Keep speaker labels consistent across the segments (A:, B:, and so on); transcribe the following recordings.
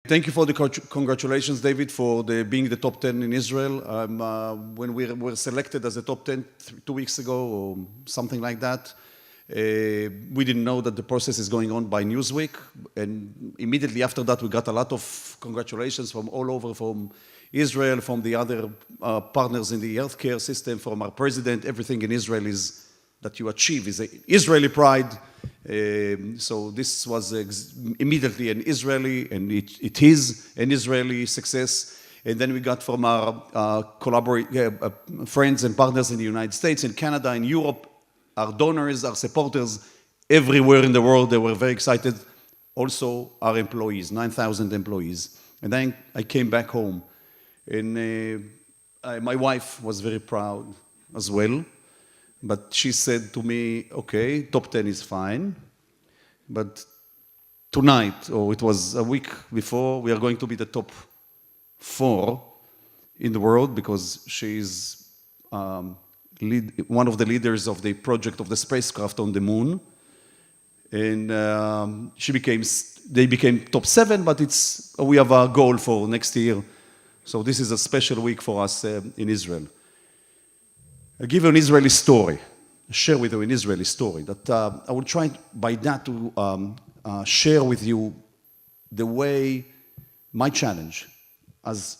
A: thank you for the congratulations, David, for being the top 10 in Israel. When we were selected as the top 10 2 weeks ago or something like that, we didn't know that the process is going on by Newsweek. And immediately after that, we got a lot of congratulations from all over, from Israel, from the other partners in the healthcare system, from our president. Everything in Israel is that you achieve is Israeli pride. So this was immediately an Israeli, and it is an Israeli success. And then we got from our friends and partners in the United States, in Canada, in Europe, our donors, our supporters, everywhere in the world, they were very excited. Also, our employees, 9,000 employees. And then I came back home, and my wife was very proud as well. But she said to me, okay, top 10 is fine, but tonight, or it was a week before, we are going to be the top 4 in the world, because she's one of the leaders of the project of the spacecraft on the moon. And they became top 7, but we have a goal for next year. So this is a special week for us in Israel. I'll give you an Israeli story, share with you an Israeli story that I will try by that to share with you the way my challenge as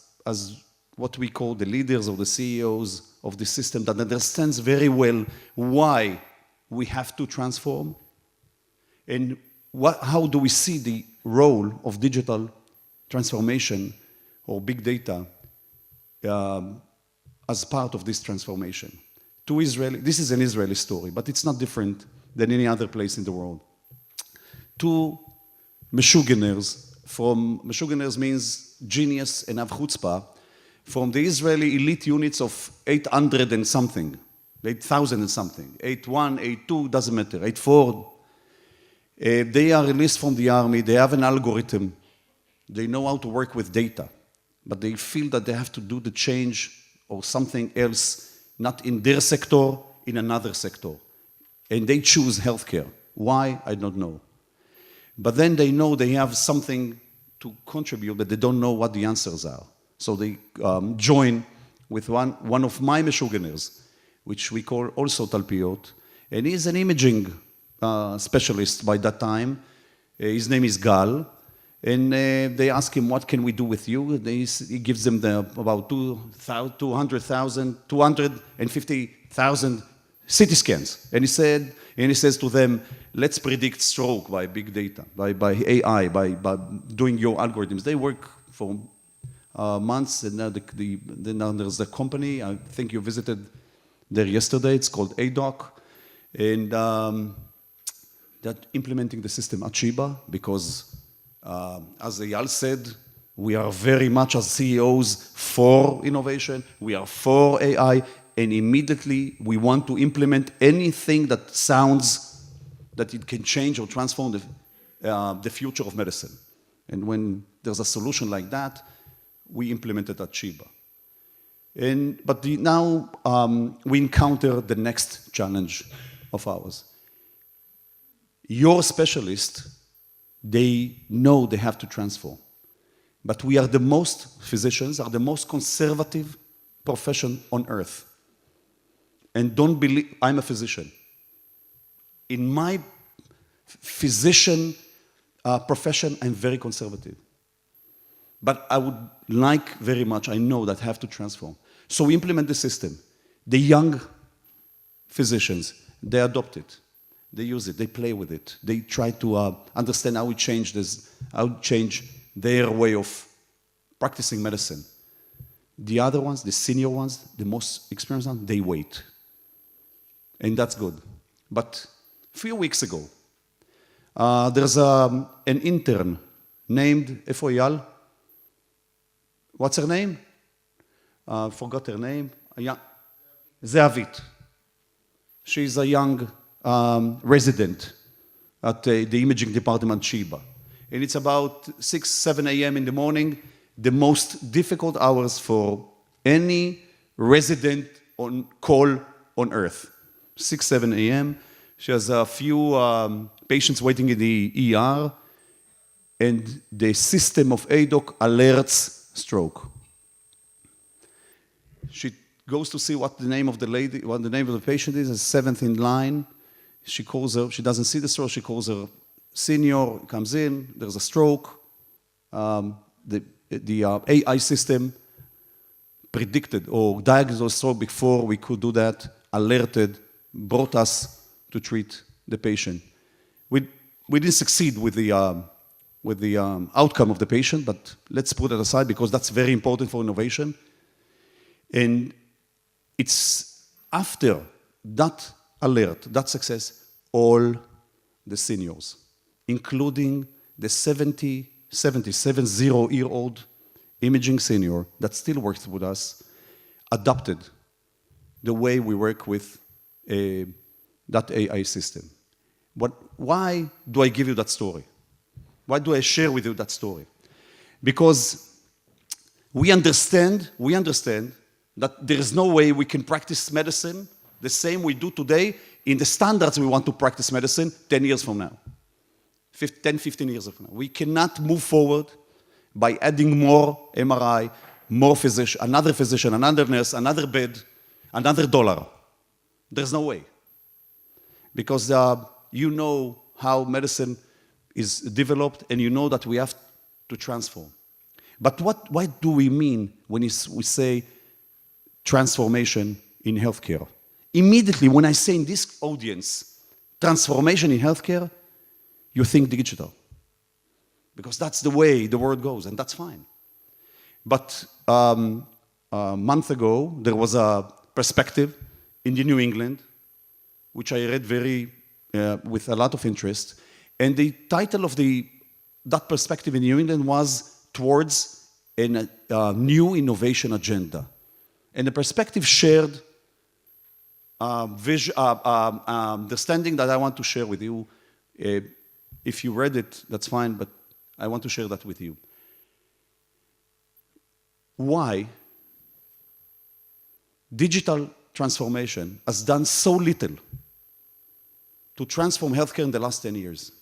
A: what we call the leaders or the CEOs of the system that understands very well why we have to transform and how do we see the role of digital transformation or big data as part of this transformation. This is an Israeli story, but it's not different than any other place in the world. 2 meshugeners meshugeners means genius and have chutzpah, from the Israeli elite units of 800 and something, 8,000 and something, 8-1, 8-2, doesn't matter, 8-4. They are released from the army, they have an algorithm, they know how to work with data, but they feel that they have to do the change or something else, not in their sector, in another sector. And they choose healthcare. Why? I don't know. But then they know they have something to contribute, but they don't know what the answers are. So they join with one of my meshugeners, which we call also Talpiot, and he's an imaging specialist by that time. His name is Gal. And they ask him, what can we do with you? He gives them about 250,000 CT scans. And he says to them, let's predict stroke by big data, by AI, by doing your algorithms. They work for months, and now now there's a company, I think you visited there yesterday, it's called ADOC. And they're implementing the system at Sheba, because as Eyal said, we are very much as CEOs for innovation, we are for AI, and immediately we want to implement anything that sounds that it can change or transform the future of medicine. And when there's a solution like that, we implement it at Sheba. But now we encounter the next challenge of ours. Your specialists, they know they have to transform. But physicians are the most conservative profession on earth. And don't believe, I'm a physician. In my physician profession, I'm very conservative. But I would like very much, I know that I have to transform. So we implement the system. The young physicians, they adopt it. They use it, they play with it. They try to understand how we change their way of practicing medicine. The other ones, the senior ones, the most experienced ones, they wait. And that's good. But a few weeks ago, there's an intern named Eyal. What's her name? Forgot her name. Zeavit. She's a young resident at the imaging department Sheba. And it's about 6, 7 a.m. in the morning, the most difficult hours for any resident on call on earth. 6, 7 a.m. She has a few patients waiting in the ER. and the system of ADOC alerts stroke. She goes to see what the name of the lady, what the name of the patient is, seventh in line. She calls her, she doesn't see the stroke, she calls her senior, comes in, there's a stroke. The AI system predicted or diagnosed stroke before we could do that, alerted, brought us to treat the patient. We didn't succeed with the outcome of the patient, but let's put it aside because that's very important for innovation. And it's after that alert, that success, all the seniors, including the 70-year-old imaging senior that still works with us, adopted the way we work with that AI system. But why do I give you that story? Why do I share with you that story? Because we understand that there is no way we can practice medicine the same we do today in the standards we want to practice medicine 10 years from now. 10, 15 years from now. We cannot move forward by adding more MRI, more physician, another nurse, another bed, another dollar. There's no way. Because you know how medicine is developed and you know that we have to transform. But what do we mean when we say transformation in healthcare? Immediately when I say in this audience, transformation in healthcare, you think digital. Because that's the way the world goes, and that's fine. But a month ago, there was a perspective in the New England, which I read with a lot of interest. And the title of that perspective in New England was Towards a New Innovation Agenda. And the perspective shared understanding that I want to share with you. If you read it, that's fine, but I want to share that with you. Why digital transformation has done so little to transform healthcare in the last 10 years.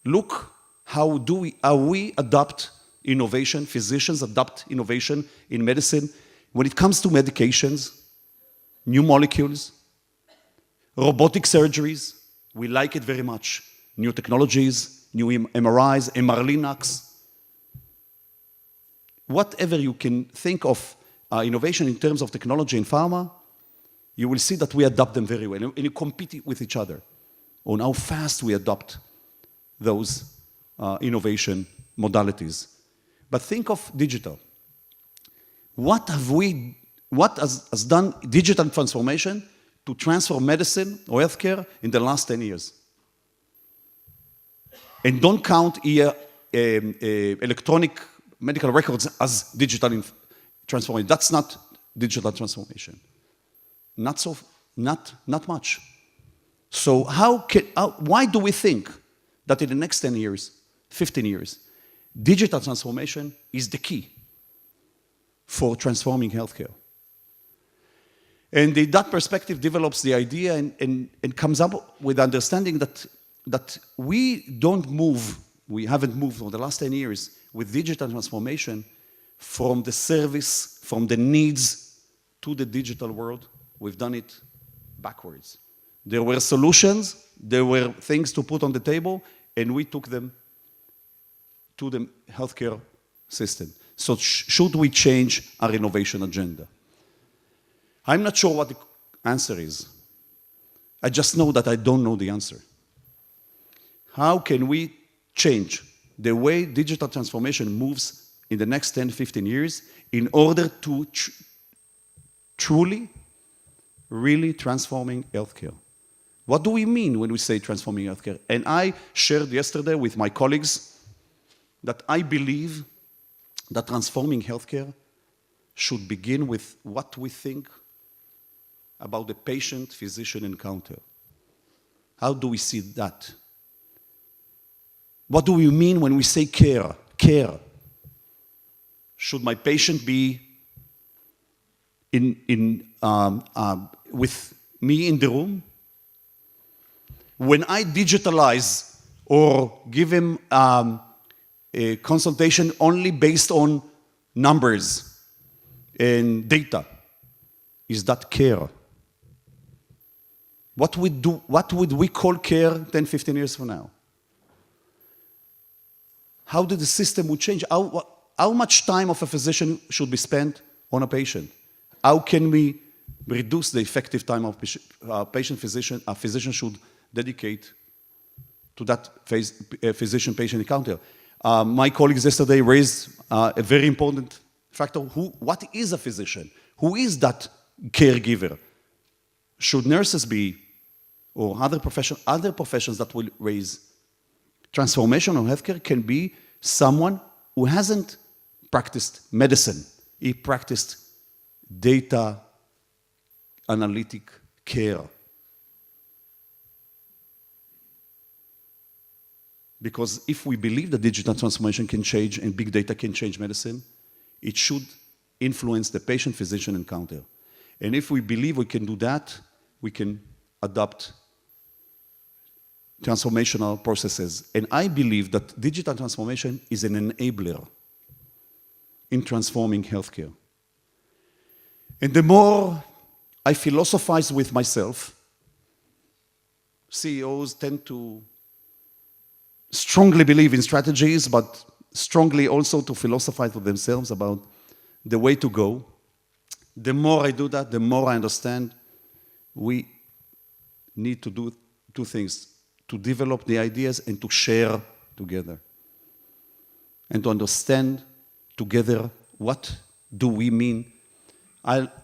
A: Look how we adopt innovation, physicians adopt innovation in medicine when it comes to medications, new molecules, robotic surgeries. We like it very much. New technologies, new MRIs, MR-Linacs. Whatever you can think of innovation in terms of technology in pharma, you will see that we adopt them very well. And you compete with each other on how fast we adopt those innovation modalities. But think of digital. What has done digital transformation to transform medicine or healthcare in the last 10 years? And don't count here electronic medical records as digital transformation. That's not digital transformation. Not much. So why do we think that in the next 10 years, 15 years, digital transformation is the key for transforming healthcare? And that perspective develops the idea and comes up with understanding that we haven't moved over the last 10 years with digital transformation from the service, from the needs to the digital world. We've done it backwards. There were solutions, there were things to put on the table, and we took them to the healthcare system. So should we change our innovation agenda? I'm not sure what the answer is. I just know that I don't know the answer. How can we change the way digital transformation moves in the next 10, 15 years in order to truly, really transforming healthcare? What do we mean when we say transforming healthcare? And I shared yesterday with my colleagues that I believe that transforming healthcare should begin with what we think about the patient-physician encounter. How do we see that? What do we mean when we say care? Care. Should my patient be with me in the room? When I digitalize or give him a consultation only based on numbers and data. Is that care? What would we call care 10, 15 years from now? How did the system would change? How much time of a physician should be spent on a patient? How can we reduce the effective time of patient-physician? A physician should dedicate to that physician-patient encounter. My colleagues yesterday raised a very important factor. What is a physician? Who is that caregiver? Should nurses be, or other professions that will raise transformational healthcare can be someone who hasn't practiced medicine. He practiced data analytic care. Because if we believe that digital transformation can change and big data can change medicine, it should influence the patient-physician encounter. And if we believe we can do that, we can adopt transformational processes. And I believe that digital transformation is an enabler in transforming healthcare. And the more I philosophize with myself, CEOs tend to strongly believe in strategies, but strongly also to philosophize with themselves about the way to go. The more I do that, the more I understand we need to do two things: to develop the ideas and to share together. And to understand together what do we mean.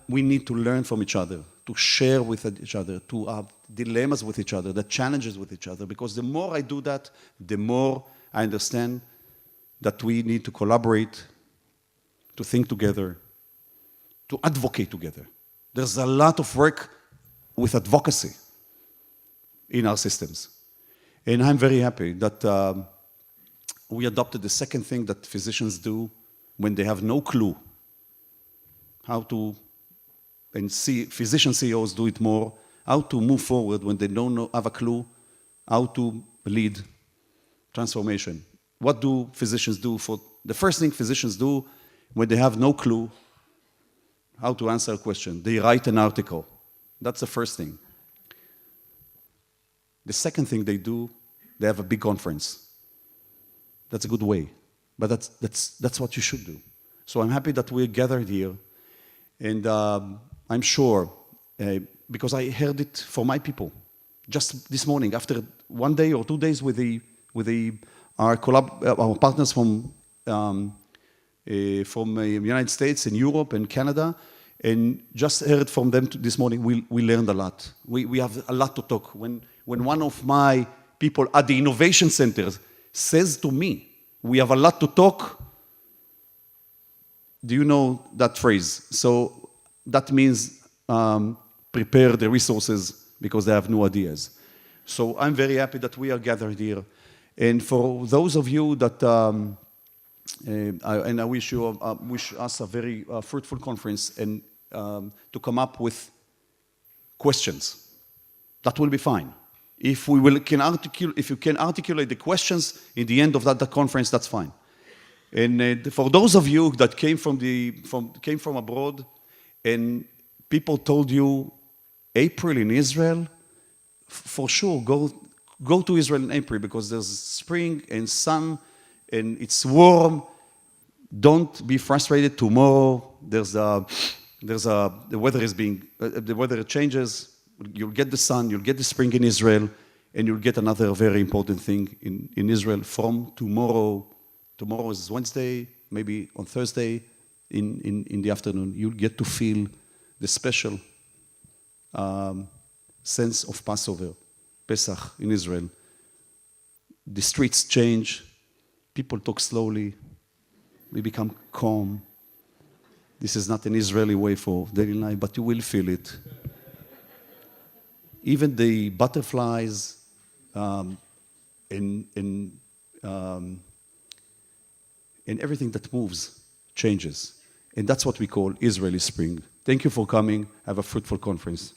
A: We need to learn from each other, to share with each other, to have dilemmas with each other, the challenges with each other. Because the more I do that, the more I understand that we need to collaborate, to think together, to advocate together. There's a lot of work with advocacy in our systems. And I'm very happy that we adopted the second thing that physicians do when they have no clue how to, and physician CEOs do it more, how to move forward when they don't have a clue, how to lead transformation. What do physicians do? The first thing physicians do when they have no clue how to answer a question, they write an article. That's the first thing. The second thing they do, they have a big conference. That's a good way, but that's what you should do. So I'm happy that we're gathered here, and I'm sure, because I heard it from my people just this morning, after 1 day or 2 days with our partners from the United States and Europe and Canada, and just heard from them this morning. We learned a lot. We have a lot to talk. When one of my people at the innovation centers says to me, we have a lot to talk, do you know that phrase? So that means prepare the resources because they have new ideas. So I'm very happy that we are gathered here. And for those of you that, I wish us a very fruitful conference and to come up with questions. That will be fine. If you can articulate the questions in the end of that conference, that's fine. And for those of you that came from abroad, and people told you April in Israel, for sure go to Israel in April because there's spring and sun and it's warm. Don't be frustrated. Tomorrow the weather changes. You'll get the sun, you'll get the spring in Israel, and you'll get another very important thing in Israel from tomorrow. Tomorrow is Wednesday, maybe on Thursday in the afternoon, you'll get to feel the special sense of Passover, Pesach in Israel. The streets change, people talk slowly, we become calm. This is not an Israeli way for daily life, but you will feel it. Even the butterflies and everything that moves changes. And that's what we call Israeli spring. Thank you for coming. Have a fruitful conference.